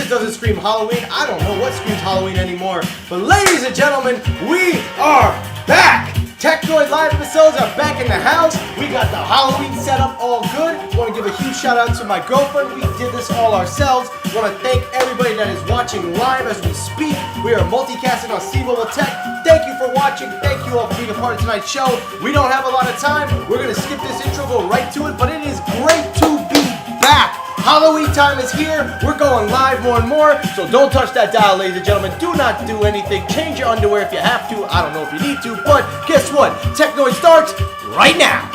this doesn't scream Halloween. I don't know what screams Halloween anymore. But ladies and gentlemen, we are back. Technoid live episodes are back in the house. We got the Halloween setup all good. Want to give a huge shout out to my girlfriend. We did this all ourselves. Want to thank everybody that is watching live as we speak. We are multicasting on Sneed Tech. Thank you for watching. Thank you all for being a part of tonight's show. We don't have a lot of time. We're going to skip this intro, go right to it. But it is great to be back. Halloween time is here. We're going live more and more. So don't touch that dial, ladies and gentlemen. Do not do anything. Change your underwear if you have to. I don't know if you need to. But guess what? Technoid starts right now.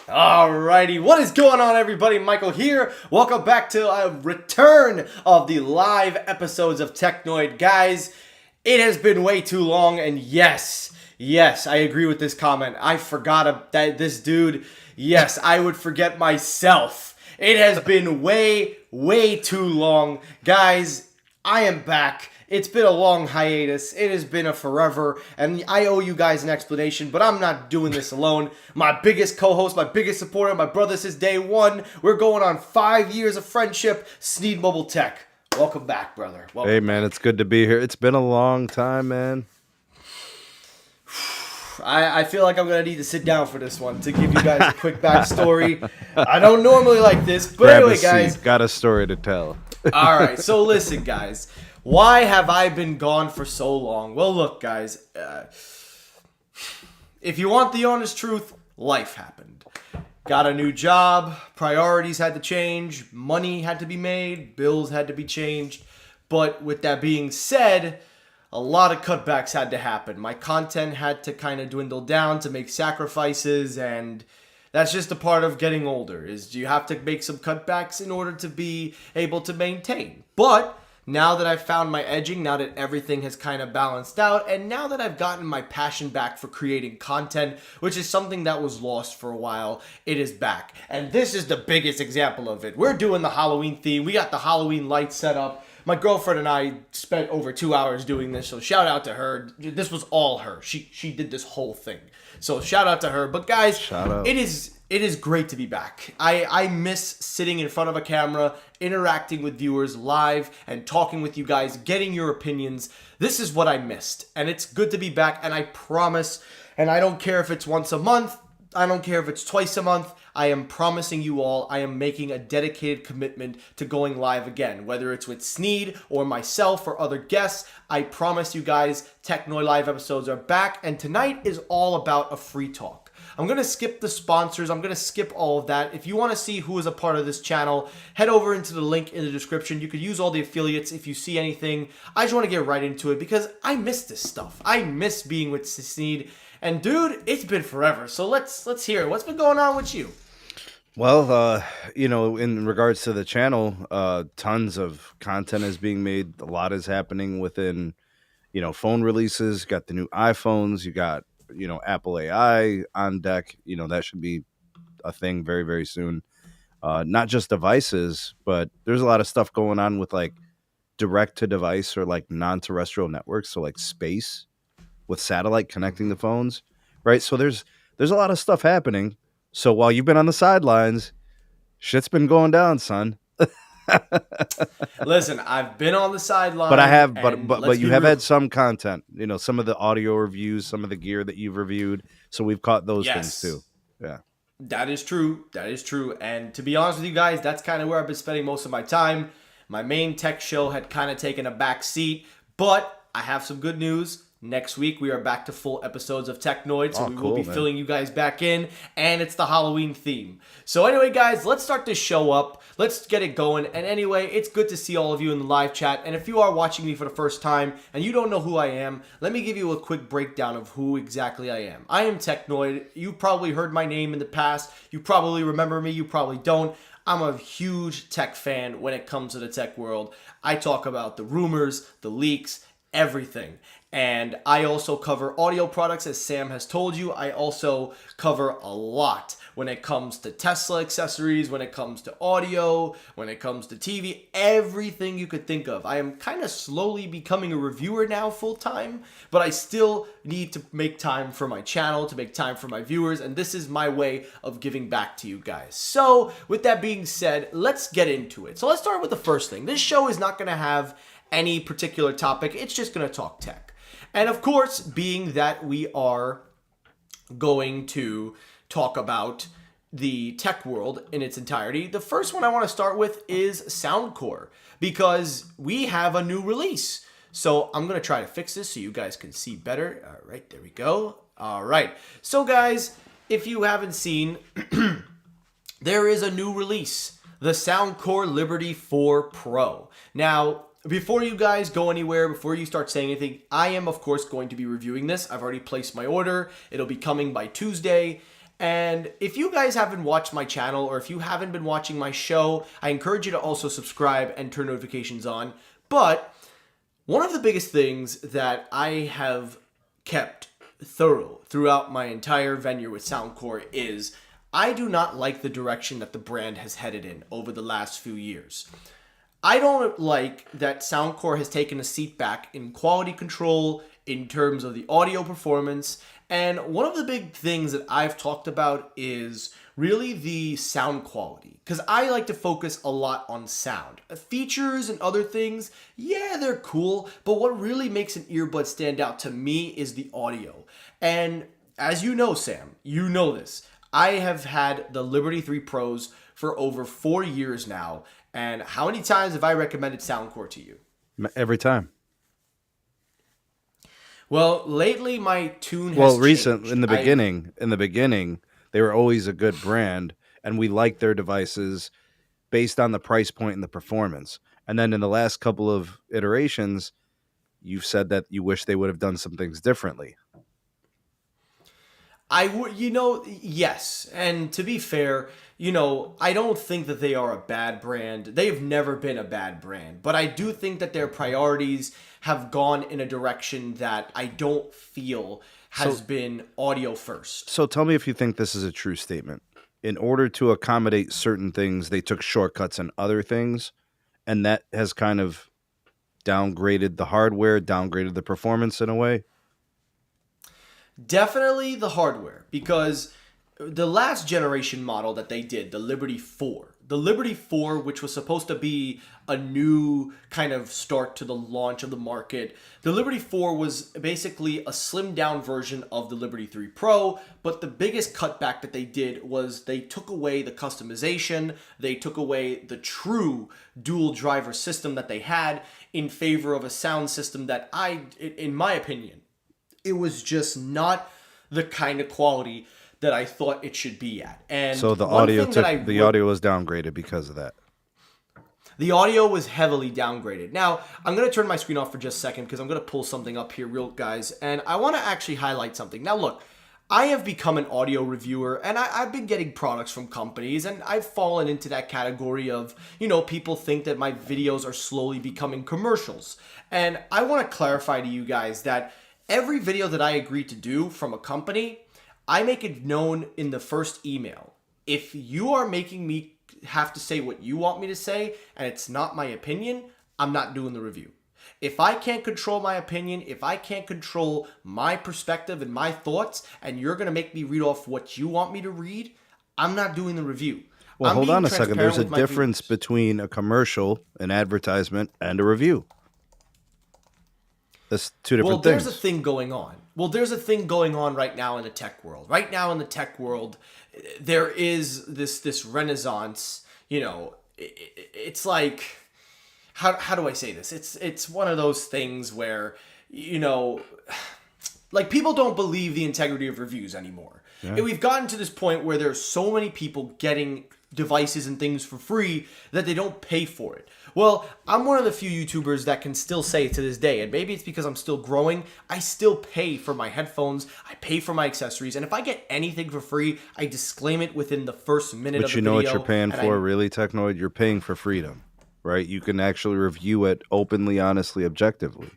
Alrighty, what is going on, everybody? Michael here. Welcome back to a return of the live episodes of Technoid. Guys, it has been way too long, and yes, I agree with this comment. I forgot that this dude, yes, I would forget myself. It has been way too long. Guys, I am back. It's been a long hiatus. It has been a forever, and I owe you guys an explanation, but I'm not doing this alone. My biggest co-host, my biggest supporter, my brother since day one. We're going on 5 years of friendship. Sneed Tech. Welcome back, brother. Welcome hey, man, it's good to be here. It's been a long time, man. I feel like I'm going to need to sit down for this one to give you guys a quick backstory. I don't normally like this, but Grab anyway, guys. Got a story to tell. All right, so listen, guys. Why have I been gone for so long? Well, look, guys. If you want the honest truth, life happened. Got a new job. Priorities had to change. Money had to be made. Bills had to be changed. But with that being said, a lot of cutbacks had to happen. My content had to kind of dwindle down to make sacrifices, and that's just a part of getting older, is you have to make some cutbacks in order to be able to maintain. But now that I've found my edging, now that everything has kind of balanced out, and now that I've gotten my passion back for creating content, which is something that was lost for a while, it is back. And this is the biggest example of it. We're doing the Halloween theme. We got the Halloween lights set up. My girlfriend and I spent over 2 hours doing this, so shout out to her. This was all her. She did this whole thing. So shout out to her. But guys, it is great to be back. I miss sitting in front of a camera, interacting with viewers live, and talking with you guys, getting your opinions. This is what I missed, and it's good to be back, and I promise, and I don't care if it's once a month, I don't care if it's twice a month, I am promising you all, I am making a dedicated commitment to going live again, whether it's with Sneed or myself or other guests. I promise you guys, Technoid live episodes are back, and tonight is all about a free talk. I'm going to skip the sponsors. I'm going to skip all of that. If you want to see who is a part of this channel, head over into the link in the description. You could use all the affiliates if you see anything. I just want to get right into it because I miss this stuff. I miss being with Sneed. And dude, it's been forever. So let's hear it. What's been going on with you? Well, in regards to the channel, tons of content is being made. A lot is happening within, phone releases. Got the new iPhones. You got Apple AI on deck. That should be a thing very, very soon. Not just devices, but there's a lot of stuff going on with like direct to device or like non-terrestrial networks. So like space with satellite connecting the phones, right? So there's a lot of stuff happening. So while you've been on the sidelines, shit's been going down, son. Listen, I've been on the sideline, but I have, but you have had some content. Some of the audio reviews, some of the gear that you've reviewed. So we've caught those things too. Yeah, that is true. That is true. And to be honest with you guys, that's kind of where I've been spending most of my time. My main tech show had kind of taken a back seat, but I have some good news. Next week, we are back to full episodes of Technoid, so we will be filling you guys back in, and it's the Halloween theme. So anyway, guys, let's start this show up. Let's get it going. And anyway, it's good to see all of you in the live chat. And if you are watching me for the first time and you don't know who I am, let me give you a quick breakdown of who exactly I am. I am Technoid. You probably heard my name in the past. You probably remember me. You probably don't. I'm a huge tech fan when it comes to the tech world. I talk about the rumors, the leaks, everything. And I also cover audio products, as Sam has told you. I also cover a lot when it comes to Tesla accessories, when it comes to audio, when it comes to TV, everything you could think of. I am kind of slowly becoming a reviewer now full time, but I still need to make time for my channel, to make time for my viewers, and this is my way of giving back to you guys. So with that being said, let's get into it. So let's start with the first thing. This show is not going to have any particular topic. It's just going to talk tech. And of course, being that we are going to talk about the tech world in its entirety, the first one I want to start with is Soundcore, because we have a new release. So I'm going to try to fix this so you guys can see better. All right, there we go. All right. So guys, if you haven't seen, there is a new release, the Soundcore Liberty 4 Pro. Now, before you guys go anywhere, before you start saying anything, I am, of course, going to be reviewing this. I've already placed my order. It'll be coming by Tuesday. And if you guys haven't watched my channel, or if you haven't been watching my show, I encourage you to also subscribe and turn notifications on. But one of the biggest things that I have kept thorough throughout my entire venue with Soundcore is I do not like the direction that the brand has headed in over the last few years. I don't like that Soundcore has taken a seat back in quality control, in terms of the audio performance, and one of the big things that I've talked about is really the sound quality, because I like to focus a lot on sound. Features and other things, yeah, they're cool, but what really makes an earbud stand out to me is the audio. And as you know, Sam, you know this, I have had the Liberty 3 Pros for over 4 years now. And how many times have I recommended Soundcore to you? Every time. Well, lately my tune has changed. In the beginning, they were always a good brand, and we liked their devices based on the price point and the performance. And then in the last couple of iterations, you've said that you wish they would have done some things differently. I would, yes. And to be fair, I don't think that they are a bad brand. They've never been a bad brand. But I do think that their priorities have gone in a direction that I don't feel has been audio first. So tell me if you think this is a true statement. In order to accommodate certain things, they took shortcuts in other things, and that has kind of downgraded the hardware, downgraded the performance in a way. Definitely the hardware, because the last generation model that they did, the Liberty 4, which was supposed to be a new kind of start to the launch of the market, the Liberty 4 was basically a slimmed down version of the Liberty 3 Pro, but the biggest cutback that they did was they took away the customization, they took away the true dual driver system that they had in favor of a sound system that in my opinion, it was just not the kind of quality that I thought it should be at. And so the audio was downgraded because of that. The audio was heavily downgraded. Now, I'm going to turn my screen off for just a second because I'm going to pull something up here real, guys. And I want to actually highlight something. Now, look, I have become an audio reviewer, and I've been getting products from companies, and I've fallen into that category of, people think that my videos are slowly becoming commercials. And I want to clarify to you guys that every video that I agree to do from a company, I make it known in the first email. If you are making me have to say what you want me to say, and it's not my opinion, I'm not doing the review. If I can't control my opinion, if I can't control my perspective and my thoughts, and you're going to make me read off what you want me to read, I'm not doing the review. Well, hold on a second. There's a difference between a commercial, an advertisement, and a review. That's two different things. There's a thing going on. There's a thing going on right now in the tech world. Right now in the tech world, there is this renaissance. It's like how do I say this? It's one of those things where, you know, like people don't believe the integrity of reviews anymore. Yeah. And we've gotten to this point where there's so many people getting devices and things for free that they don't pay for it. Well, I'm one of the few YouTubers that can still say to this day, and maybe it's because I'm still growing, I still pay for my headphones, I pay for my accessories, and if I get anything for free, I disclaim it within the first minute of the video. But you know what you're paying for, really, Technoid? You're paying for freedom, right? You can actually review it openly, honestly, objectively.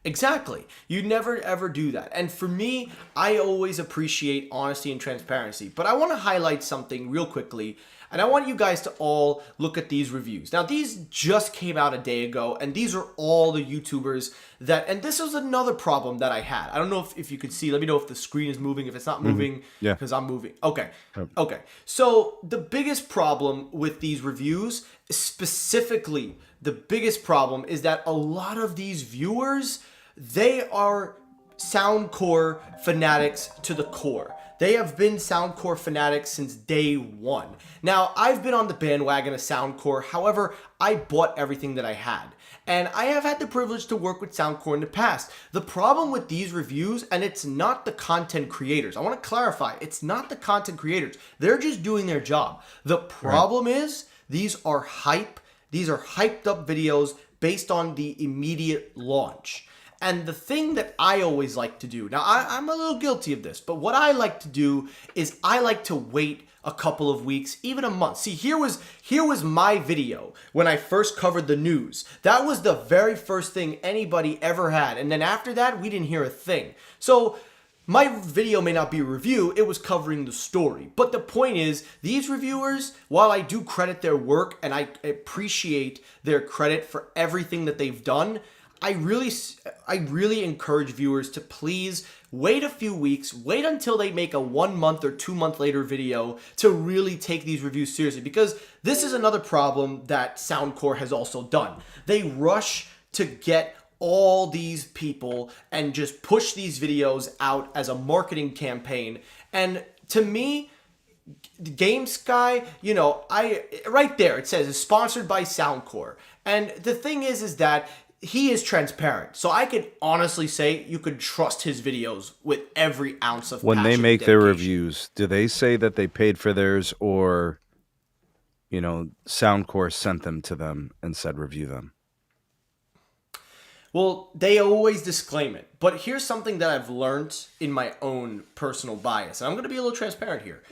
Exactly. You never ever do that. And for me, I always appreciate honesty and transparency. But I want to highlight something real quickly, and I want you guys to all look at these reviews. Now, these just came out a day ago, and these are all the YouTubers that, and this was another problem that I had. I don't know if you could see, let me know if the screen is moving, if it's not moving, Yeah. because I'm moving. Okay. Okay. So the biggest problem with these reviews, specifically, the biggest problem is that a lot of these viewers, they are soundcore fanatics to the core. They have been soundcore fanatics since day one. Now, I've been on the bandwagon of soundcore. However, I bought everything that I had. And I have had the privilege to work with soundcore in the past. The problem with these reviews, and it's not the content creators. I want to clarify, it's not the content creators. They're just doing their job. The problem is these are hype. These are hyped up videos based on the immediate launch. And the thing that I always like to do, now I'm a little guilty of this, but what I like to do is I like to wait a couple of weeks, even a month. See, here was my video when I first covered the news. That was the very first thing anybody ever had. And then after that, we didn't hear a thing. So my video may not be a review, it was covering the story. But the point is, these reviewers, while I do credit their work and I appreciate their credit for everything that they've done, I really encourage viewers to please wait a few weeks, wait until they make a 1 month or 2 month later video to really take these reviews seriously, because this is another problem that Soundcore has also done. They rush to get all these people and just push these videos out as a marketing campaign. And to me, Game Sky, you know, right there it says it's sponsored by Soundcore. And the thing is that he is transparent. So I can honestly say you could trust his videos with every ounce of when passion they and make their dedication. reviews, do they say that they paid for theirs, or, you know, Soundcore sent them to them and said review them? Well, they always disclaim it. But here's something that I've learned in my own personal bias. And I'm going to be a little transparent here.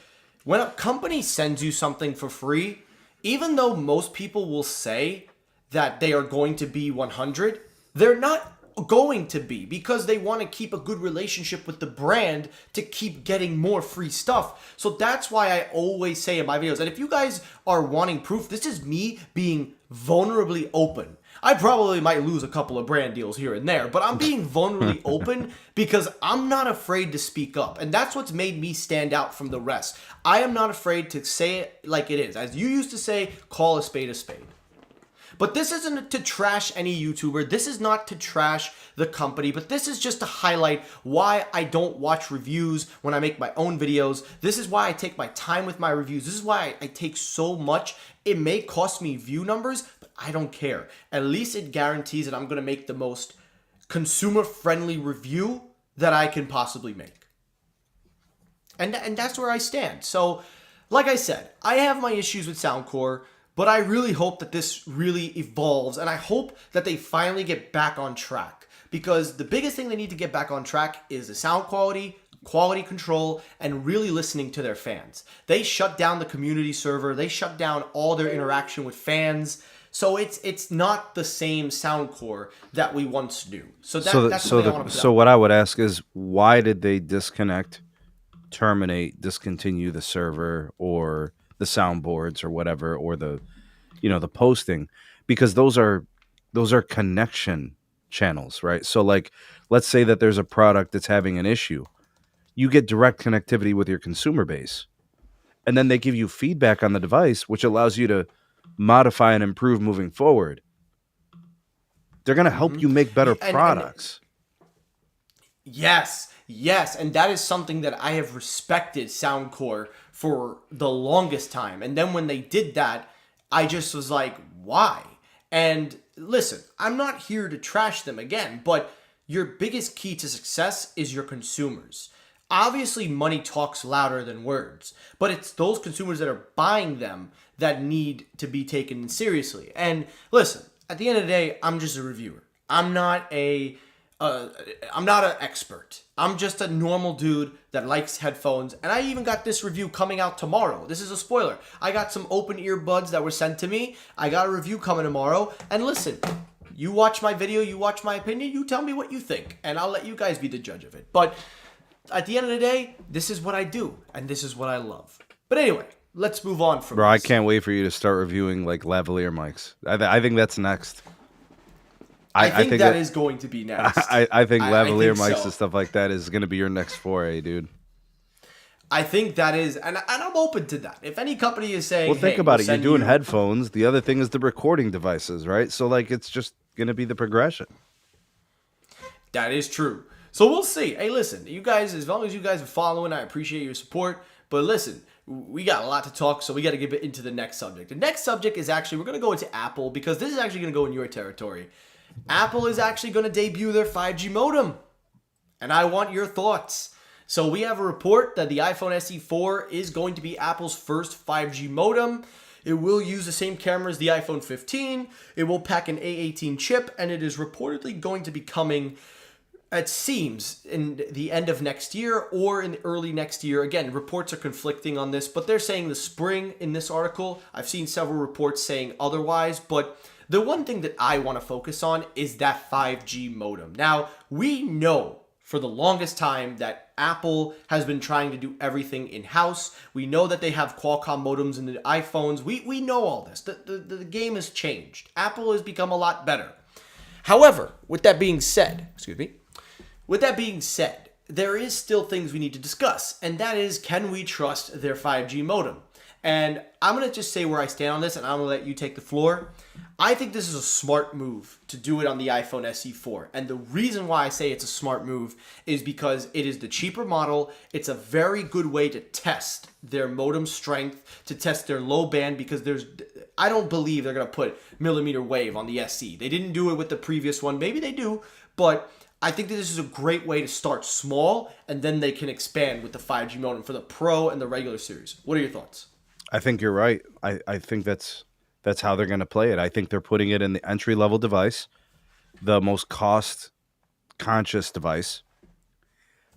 When a company sends you something for free, even though most people will say that they are going to be 100, they're not going to be, because they want to keep a good relationship with the brand to keep getting more free stuff. So that's why I always say in my videos, and if you guys are wanting proof, this is me being vulnerably open. I probably might lose a couple of brand deals here and there, but I'm being vulnerably open because I'm not afraid to speak up. And that's what's made me stand out from the rest. I am not afraid to say it like it is. As you used to say, call a spade a spade. But this isn't to trash any YouTuber. This is not to trash the company, but this is just to highlight why I don't watch reviews when I make my own videos. This is why I take my time with my reviews. This is why I take so much. It may cost me view numbers, but I don't care. At least it guarantees that I'm going to make the most consumer-friendly review that I can possibly make. And that's where I stand. So, like I said, I have my issues with Soundcore, but I really hope that this really evolves, and I hope that they finally get back on track, because the biggest thing they need to get back on track is the sound quality, quality control, and really listening to their fans. They shut down the community server. They shut down all their interaction with fans. So it's not the same Soundcore that we once knew. So that's what I want to put So out. what I would ask is, why did they disconnect, terminate, discontinue the server or the soundboards or whatever, or the, you know, the posting? Because those are connection channels, right? So like, let's say that there's a product that's having an issue. You get direct connectivity with your consumer base, and then they give you feedback on the device, which allows you to modify and improve moving forward. They're going to help you make better products. Yes, and that is something that I have respected Soundcore for the longest time. And then when they did that, I just was like, why? And listen, I'm not here to trash them again, but your biggest key to success is your consumers. Obviously, money talks louder than words, but it's those consumers that are buying them that need to be taken seriously. And listen, at the end of the day, I'm just a reviewer. I'm not an expert. I'm just a normal dude that likes headphones. And I even got this review coming out tomorrow. This is a spoiler. I got some open earbuds that were sent to me. I got a review coming tomorrow. And listen, you watch my video, you watch my opinion, you tell me what you think. And I'll let you guys be the judge of it. But at the end of the day, this is what I do. And this is what I love. But anyway, let's move on from Bro, this. I can't wait for you to start reviewing like lavalier mics. I think that's next. I think that is going to be next. I think lavalier think mics so. and stuff like that is going to be your next foray, dude. I think that is, and I'm open to that. If any company is saying, Well, think hey, about we'll it. You're send doing you- headphones. The other thing is the recording devices, right? So, like, it's just going to be the progression. That is true. So we'll see. Hey, listen, you guys, as long as you guys are following, I appreciate your support. But listen, we got a lot to talk, so we got to get into the next subject. The next subject is actually, we're going to go into Apple, because this is actually going to go in your territory. Apple is actually going to debut their 5G modem. And I want your thoughts. So we have a report that the iPhone SE 4 is going to be Apple's first 5G modem. It will use the same camera as the iPhone 15. It will pack an A18 chip, and it is reportedly going to be coming, it seems, in the end of next year or in early next year. Again, reports are conflicting on this, but they're saying the spring in this article. I've seen several reports saying otherwise, but the one thing that I want to focus on is that 5G modem. Now, we know for the longest time that Apple has been trying to do everything in-house. We know that they have Qualcomm modems in the iPhones. We know all this. The game has changed. Apple has become a lot better. However, with that being said, there is still things we need to discuss, and that is, can we trust their 5G modem? And I'm going to just say where I stand on this, and I'm going to let you take the floor. I think this is a smart move to do it on the iPhone SE 4. And the reason why I say it's a smart move is because it is the cheaper model. It's a very good way to test their modem strength, to test their low band, because I don't believe they're going to put millimeter wave on the SE. They didn't do it with the previous one. Maybe they do, but I think that this is a great way to start small, and then they can expand with the 5G modem for the Pro and the regular series. What are your thoughts? I think you're right. I think that's how they're going to play it. I think they're putting it in the entry-level device, the most cost-conscious device.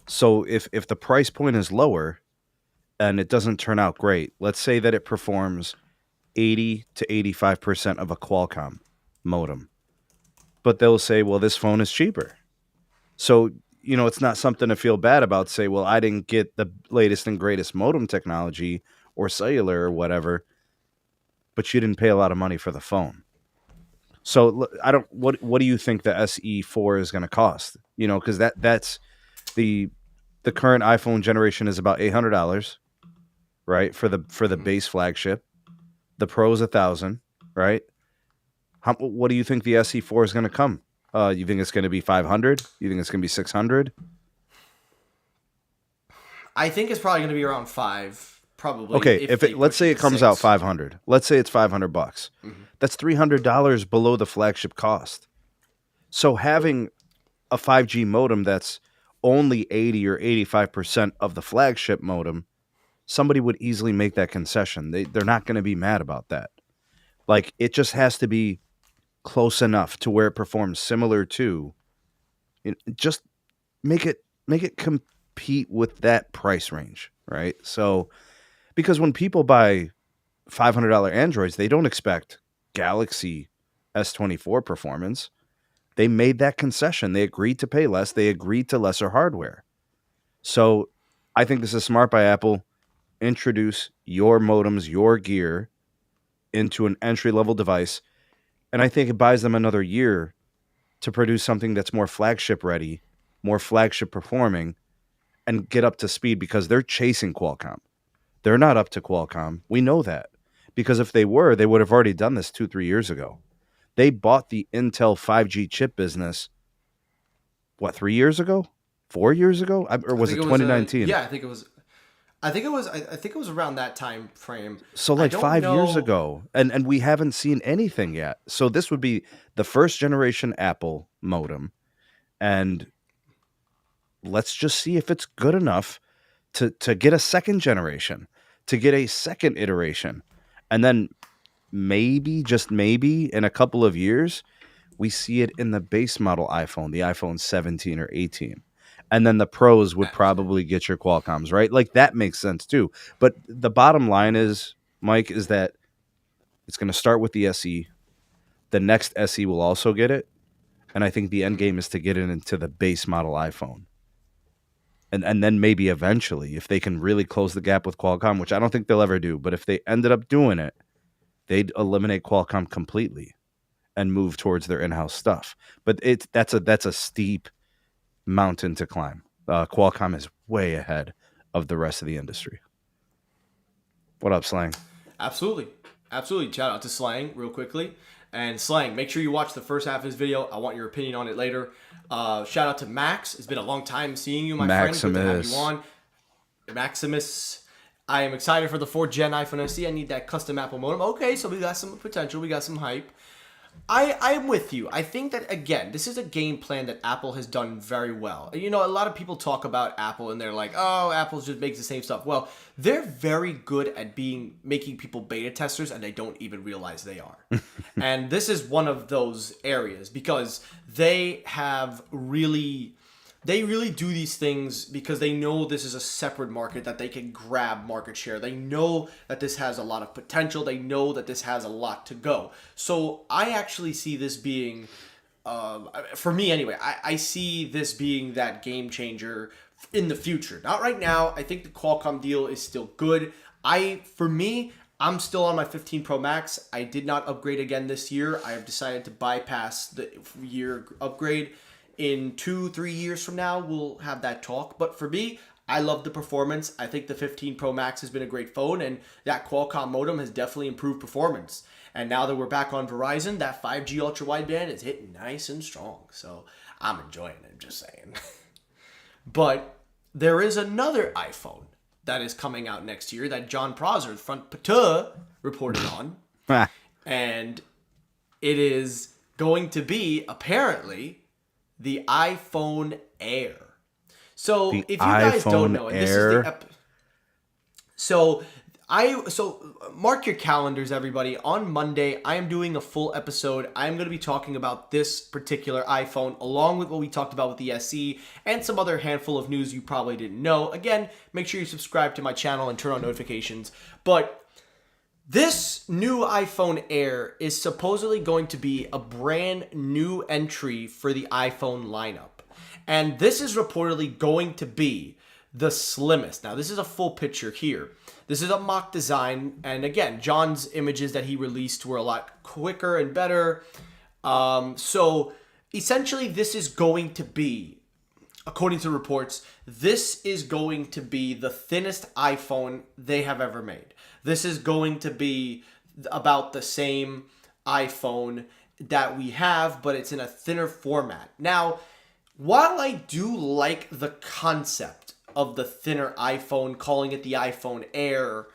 So if the price point is lower and it doesn't turn out great, let's say that it performs 80 to 85% of a Qualcomm modem, but they'll say, well, this phone is cheaper. So, it's not something to feel bad about. Say, well, I didn't get the latest and greatest modem technology or cellular or whatever, but you didn't pay a lot of money for the phone. So what do you think the SE4 is going to cost? Because that's the current iPhone generation is about $800, right? For the base flagship. The Pro is $1,000, right? What do you think the SE4 is going to come? You think it's going to be 500? You think it's going to be 600? I think it's probably going to be around 5. Probably. Okay, let's say it comes out 500. Let's say it's $500. Mm-hmm. That's $300 below the flagship cost. So having a 5G modem that's only 80 or 85% of the flagship modem, somebody would easily make that concession. They're not going to be mad about that. Like, it just has to be close enough to where it performs similar to. Just make it compete with that price range, right? So, because when people buy $500 Androids, they don't expect Galaxy S24 performance. They made that concession. They agreed to pay less. They agreed to lesser hardware. So I think this is smart by Apple. Introduce your modems, your gear into an entry-level device. And I think it buys them another year to produce something that's more flagship ready, more flagship performing, and get up to speed, because they're chasing Qualcomm. They're not up to Qualcomm. We know that. Because if they were, they would have already done this 2-3 years ago. They bought the Intel 5G chip business, 3 years ago? 4 years ago? Or was it 2019? Yeah, I think it was. I think it was. I think it was around that time frame. So I like don't 5 years know. ago, and we haven't seen anything yet. So this would be the first generation Apple modem, and let's just see if it's good enough to get a second generation, to get a second iteration, and then maybe, just maybe, in a couple of years, we see it in the base model iPhone, the iPhone 17 or 18. And then the pros would probably get your Qualcomms, right? Like that makes sense too. But the bottom line is, Mike, is that it's going to start with the SE. The next SE will also get it. And I think the end game is to get it into the base model iPhone. And then maybe eventually, if they can really close the gap with Qualcomm, which I don't think they'll ever do, but if they ended up doing it, they'd eliminate Qualcomm completely and move towards their in-house stuff. But that's a steep mountain to climb. Qualcomm is way ahead of the rest of the industry. What up, Slang? Absolutely. Absolutely. Shout out to Slang real quickly. And Slang, make sure you watch the first half of this video. I want your opinion on it later. Shout out to Max. It's been a long time seeing you, my friend. Good to have you on. Maximus. I am excited for the 4th gen iPhone SE. I need that custom Apple modem. Okay, so we got some potential. We got some hype. I'm with you. I think that, again, this is a game plan that Apple has done very well. You know, a lot of people talk about Apple and they're like, oh, Apple just makes the same stuff. Well, they're very good at making people beta testers and they don't even realize they are. And this is one of those areas because they really do these things because they know this is a separate market that they can grab market share. They know that this has a lot of potential. They know that this has a lot to go. So I actually see this being, for me anyway, I see this being that game changer in the future. Not right now. I think the Qualcomm deal is still good. For me, I'm still on my 15 Pro Max. I did not upgrade again this year. I have decided to bypass the year upgrade. In 2-3 years from now, we'll have that talk. But for me, I love the performance. I think the 15 Pro Max has been a great phone, and that Qualcomm modem has definitely improved performance. And now that we're back on Verizon, that 5G ultra wideband is hitting nice and strong. So I'm enjoying it, just saying. But there is another iPhone that is coming out next year that John Prosser, front pateur, reported on. And it is going to be, apparently, the iPhone Air. So if you guys don't know, and this is the so mark your calendars, everybody. On Monday, I am doing a full episode. I'm going to be talking about this particular iPhone, along with what we talked about with the SE and some other handful of news you probably didn't know. Again, make sure you subscribe to my channel and turn on notifications. But this new iPhone Air is supposedly going to be a brand new entry for the iPhone lineup. And this is reportedly going to be the slimmest. Now, this is a full picture here. This is a mock design. And again, John's images that he released were a lot quicker and better. So essentially, this is going to be, according to reports, this is going to be the thinnest iPhone they have ever made. This is going to be about the same iPhone that we have, but it's in a thinner format. Now, while I do like the concept of the thinner iPhone, calling it the iPhone Air,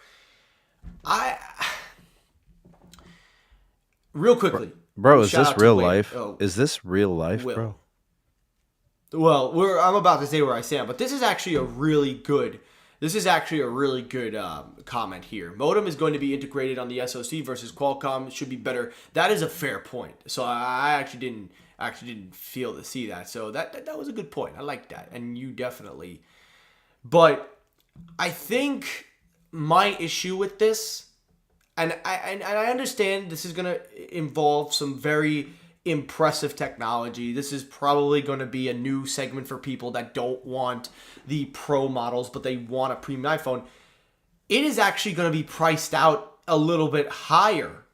real quickly. Bro, is this real life? Is this real life, bro? Well, I'm about to say where I stand, but this is actually a really good comment here. Modem is going to be integrated on the SoC versus Qualcomm. It should be better. That is a fair point. So I actually didn't feel to see that. So that was a good point. I like that, and you definitely. But I think my issue with this, and I understand this is going to involve some very impressive technology. This is probably going to be a new segment for people that don't want the Pro models, but they want a premium iPhone. It is actually going to be priced out a little bit higher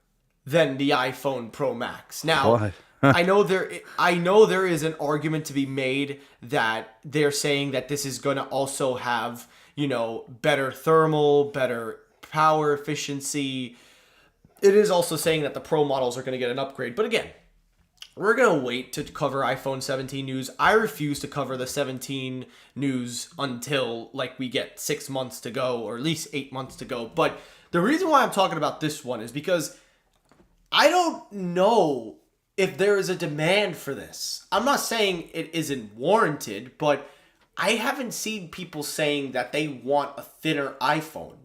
than the iPhone Pro Max. Now, I know there is an argument to be made that they're saying that this is going to also have, better thermal, better power efficiency. It is also saying that the Pro models are going to get an upgrade. But again, we're going to wait to cover iPhone 17 news. I refuse to cover the 17 news until like we get 6 months to go, or at least 8 months to go. But the reason why I'm talking about this one is because I don't know if there is a demand for this. I'm not saying it isn't warranted, but I haven't seen people saying that they want a thinner iPhone.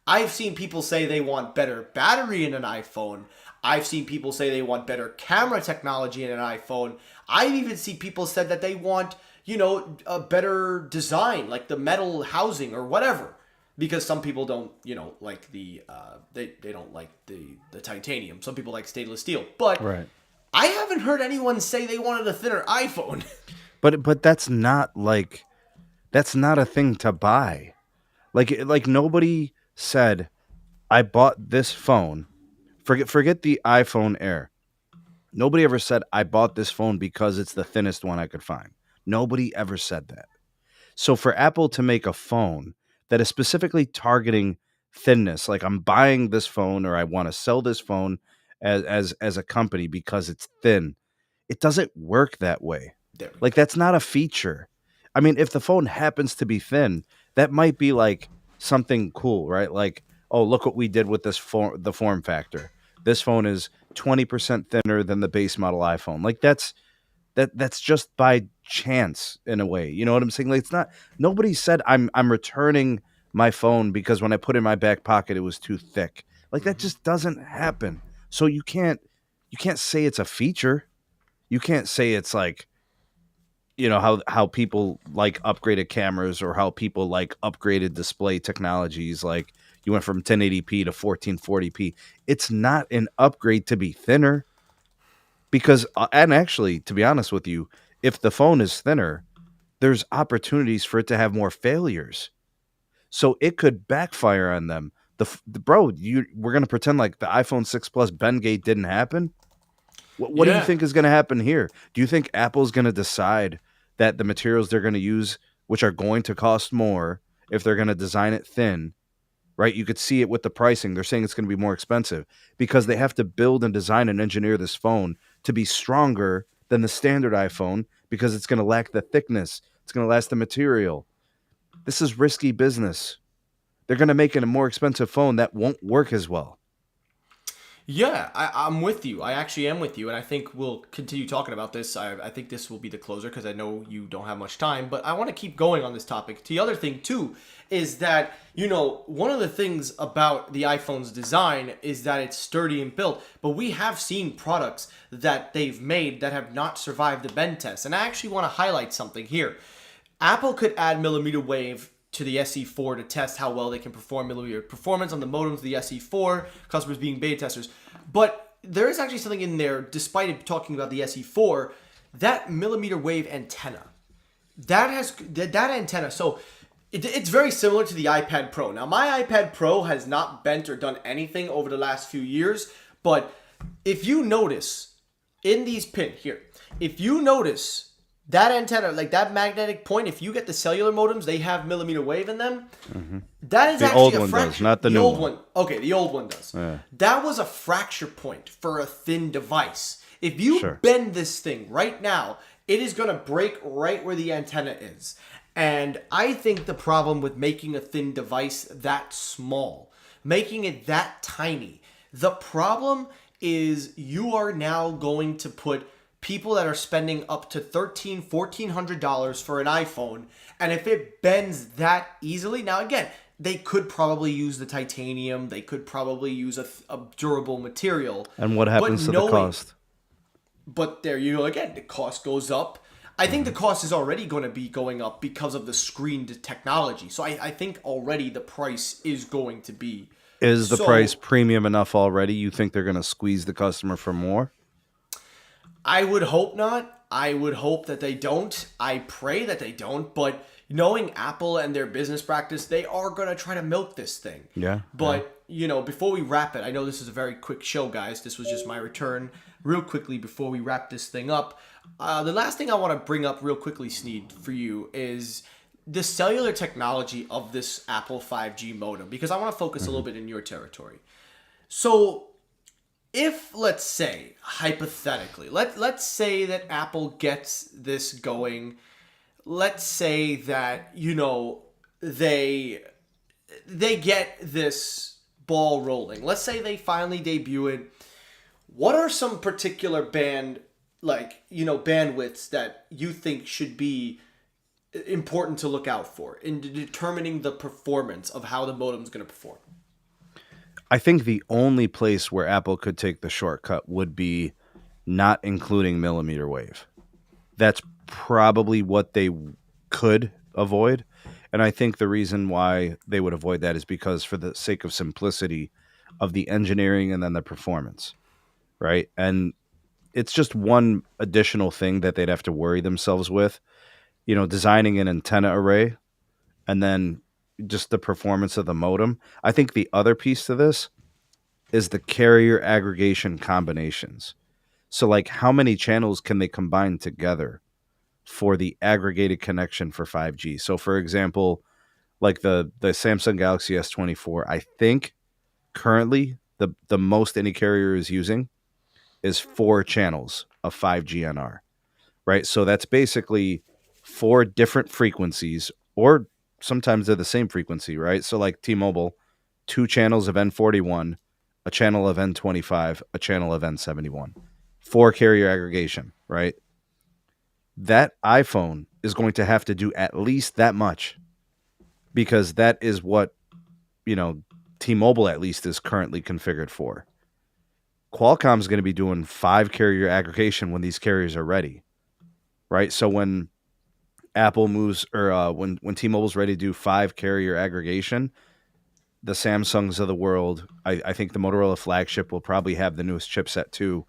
I've seen people say they want better battery in an iPhone. I've seen people say they want better camera technology in an iPhone. I've even seen people said that they want, a better design, like the metal housing or whatever. Because some people don't, like they don't like the titanium. Some people like stainless steel. But Right. I haven't heard anyone say they wanted a thinner iPhone. But that's not a thing to buy. Like nobody said, I bought this phone. Forget the iPhone Air. Nobody ever said I bought this phone because it's the thinnest one I could find. Nobody ever said that. So for Apple to make a phone that is specifically targeting thinness, like I'm buying this phone or I want to sell this phone as a company because it's thin, it doesn't work that way. There we Like go. that's not a feature. I mean, if the phone happens to be thin, that might be like something cool, right? Like, oh, look what we did with the form factor. This phone is 20% thinner than the base model iPhone. Like that's just by chance in a way. You know what I'm saying? Like it's not, nobody said I'm returning my phone because when I put it in my back pocket it was too thick. Like that just doesn't happen. So you can't say it's a feature. You can't say it's like, how people like upgraded cameras or how people like upgraded display technologies. Like you went from 1080p to 1440p. It's not an upgrade to be thinner because, and actually, to be honest with you, if the phone is thinner, there's opportunities for it to have more failures. So it could backfire on them. We're gonna pretend like the iPhone 6 Plus Bendgate didn't happen. What do you Yeah. think is going to happen here? Do you think Apple's going to decide that the materials they're going to use, which are going to cost more, if they're going to design it thin, right? You could see it with the pricing. They're saying it's going to be more expensive because they have to build and design and engineer this phone to be stronger than the standard iPhone because it's going to lack the thickness. It's going to last the material. This is risky business. They're going to make it a more expensive phone that won't work as well. Yeah, I'm with you. I actually am with you, and I think we'll continue talking about this. I think this will be the closer because I know you don't have much time, but I want to keep going on this topic. The other thing, too, is that, one of the things about the iPhone's design is that it's sturdy and built, but we have seen products that they've made that have not survived the bend test, and I actually want to highlight something here. Apple could add millimeter wave to the SE4 to test how well they can perform millimeter performance on the modems of the SE4, customers being beta testers. But there is actually something in there, despite it talking about the SE4, that millimeter wave antenna. That antenna, so it's very similar to the iPad Pro. Now, my iPad Pro has not bent or done anything over the last few years, but if you notice in these pins here, if you notice that antenna, like that magnetic point, if you get the cellular modems, they have millimeter wave in them. That is The actually old a one fracture. does, not the new old one. Okay, the old one does. Yeah. That was a fracture point for a thin device. If you Sure. bend this thing right now, it is going to break right where the antenna is. And I think the problem with making a thin device that small, making it that tiny, the problem is you are now going to put people that are spending up to $1,400 for an iPhone, and if it bends that easily, now again, they could probably use the titanium, they could probably use a durable material. And what happens to the cost? But there you go again, the cost goes up. I think the cost is already going to be going up because of the screen technology. So I think already the price is going to be. Is the So, price premium enough already? You think they're going to squeeze the customer for more? I would hope not. I would hope that they don't. I pray that they don't. But knowing Apple and their business practice, they are going to try to milk this thing. Yeah. But, before we wrap it, I know this is a very quick show, guys. This was just my return real quickly before we wrap this thing up. The last thing I want to bring up real quickly, Sneed, for you is the cellular technology of this Apple 5G modem, because I want to focus a little bit in your territory. So if let's say hypothetically, let's say that Apple gets this going. Let's say that they get this ball rolling. Let's say they finally debut it. What are some particular bandwidths that you think should be important to look out for in determining the performance of how the modem's going to perform? I think the only place where Apple could take the shortcut would be not including millimeter wave. That's probably what they could avoid. And I think the reason why they would avoid that is because for the sake of simplicity of the engineering and then the performance, right? And it's just one additional thing that they'd have to worry themselves with, designing an antenna array and then just the performance of the modem. I think the other piece to this is the carrier aggregation combinations. So, like, how many channels can they combine together for the aggregated connection for 5G? So, for example, like the Samsung Galaxy S24, I think currently the most any carrier is using is 4 channels of 5G NR, right? So that's basically 4 different frequencies, or sometimes they're the same frequency, right? So like T-Mobile, 2 channels of N41, a channel of N25, a channel of N71, 4 carrier aggregation, right? That iPhone is going to have to do at least that much because that is what, T-Mobile at least is currently configured for. Qualcomm's going to be doing 5 carrier aggregation when these carriers are ready, right? So when Apple moves, or when T-Mobile's ready to do 5 carrier aggregation, the Samsungs of the world, I think the Motorola flagship will probably have the newest chipset too.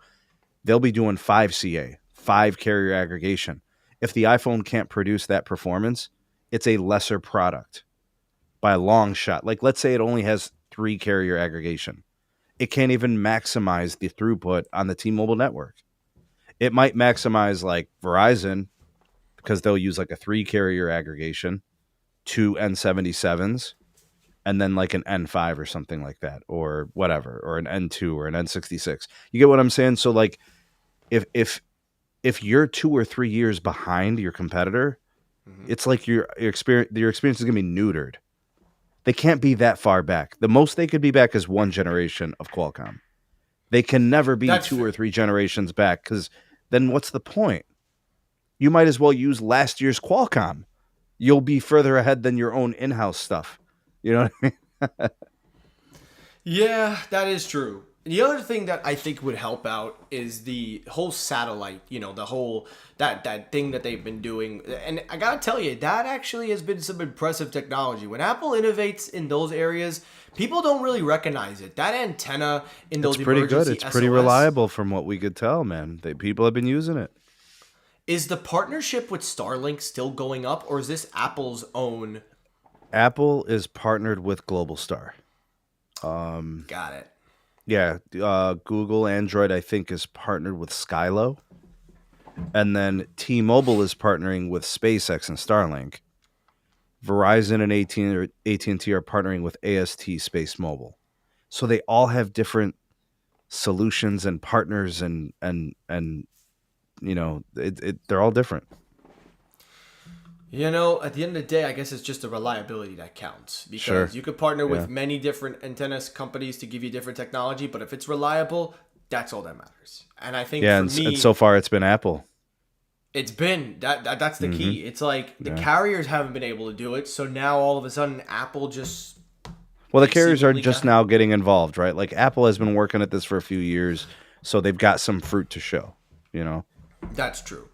They'll be doing 5 CA, 5 carrier aggregation. If the iPhone can't produce that performance, it's a lesser product by a long shot. Like, let's say it only has 3 carrier aggregation. It can't even maximize the throughput on the T-Mobile network. It might maximize like Verizon because they'll use like a 3 carrier aggregation, 2 N77s, and then like an N5 or something like that, or whatever, or an N2 or an N66. You get what I'm saying? So like if you're 2 or 3 years behind your competitor, it's like your experience is going to be neutered. They can't be that far back. The most they could be back is 1 generation of Qualcomm. They can never be That's 2 fair. or 3 generations back because then what's the point? You might as well use last year's Qualcomm. You'll be further ahead than your own in-house stuff. You know what I mean? Yeah, that is true. The other thing that I think would help out is the whole satellite, the whole that thing that they've been doing. And I gotta tell you, that actually has been some impressive technology. When Apple innovates in those areas, people don't really recognize it. That antenna in those It's pretty good. emergency It's pretty SOS, reliable from what we could tell, man. People have been using it. is the partnership with Starlink still going up, or is this Apple's own? Apple is partnered with Globalstar. Got it. Yeah, Google Android, I think, is partnered with Skylo. And then T-Mobile is partnering with SpaceX and Starlink. Verizon and AT&T are partnering with AST Space Mobile. So they all have different solutions and partners, and they're all different. At the end of the day, I guess it's just the reliability that counts. Because Sure. you could partner with Yeah. many different antennas companies to give you different technology, but if it's reliable, that's all that matters. And I think Yeah, for and, me, and so far it's been Apple. it's been that's the key. It's like the carriers haven't been able to do it, so now all of a sudden Apple just Well, the carriers are seemingly just got- now getting involved, right? Like Apple has been working at this for a few years, so they've got some fruit to show, That's true.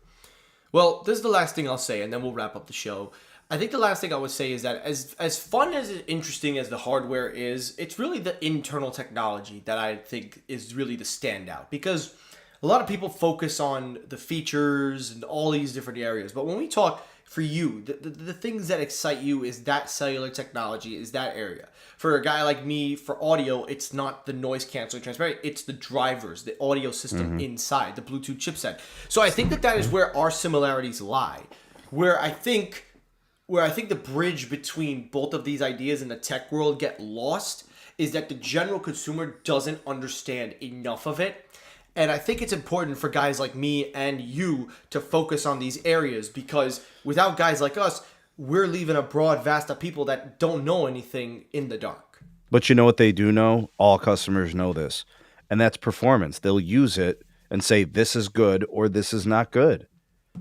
Well, this is the last thing I'll say, and then we'll wrap up the show. I think the last thing I would say is that as fun as interesting as the hardware is, it's really the internal technology that I think is really the standout. Because a lot of people focus on the features and all these different areas. But when we talk for you, the things that excite you is that cellular technology, is that area. For a guy like me, for audio, it's not the noise canceling transparent. It's the drivers, the audio system inside, the Bluetooth chipset. So I think that is where our similarities lie. Where I think where I think the bridge between both of these ideas in the tech world get lost is that the general consumer doesn't understand enough of it. And I think it's important for guys like me and you to focus on these areas, because without guys like us, we're leaving a broad vast of people that don't know anything in the dark. But you know what they do know? All customers know this. And that's performance. They'll use it and say, this is good or this is not good.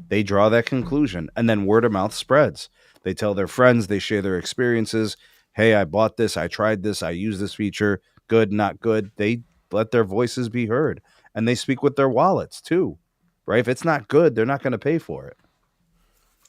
They draw that conclusion. And then word of mouth spreads. They tell their friends, they share their experiences. Hey, I bought this. I tried this. I use this feature. Good, not good. They let their voices be heard. And they speak with their wallets too, right? If it's not good, they're not going to pay for it.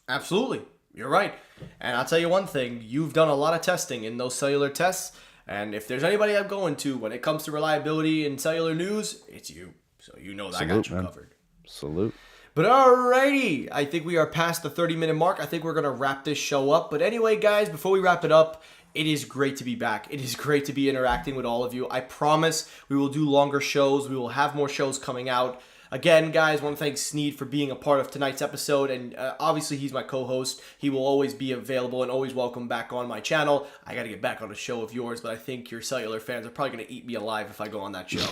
Absolutely. You're right. And I'll tell you one thing, you've done a lot of testing in those cellular tests. And if there's anybody I'm going to when it comes to reliability in cellular news, it's you. So you know that I got you covered. Salute. But alrighty, I think we are past the 30-minute mark. I think we're going to wrap this show up. But anyway, guys, before we wrap it up, it is great to be back. It is great to be interacting with all of you. I promise we will do longer shows. We will have more shows coming out. Again, guys, I want to thank Sneed for being a part of tonight's episode, and obviously he's my co-host. He will always be available and always welcome back on my channel. I got to get back on a show of yours, but I think your cellular fans are probably going to eat me alive if I go on that show.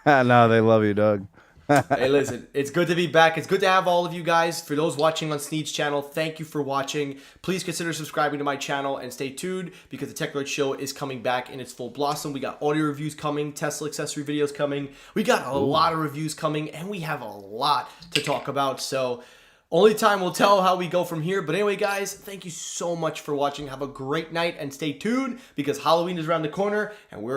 No, they love you, Doug. Hey, listen, it's good to be back. It's good to have all of you guys. For those watching on Sneed's channel, thank you for watching. Please consider subscribing to my channel and stay tuned, because the Technoid show is coming back in its full blossom. We got audio reviews coming, Tesla accessory videos coming. We got a lot of reviews coming, and we have a lot to talk about. So only time will tell how we go from here. But anyway, guys, thank you so much for watching. Have a great night and stay tuned, because Halloween is around the corner, and we're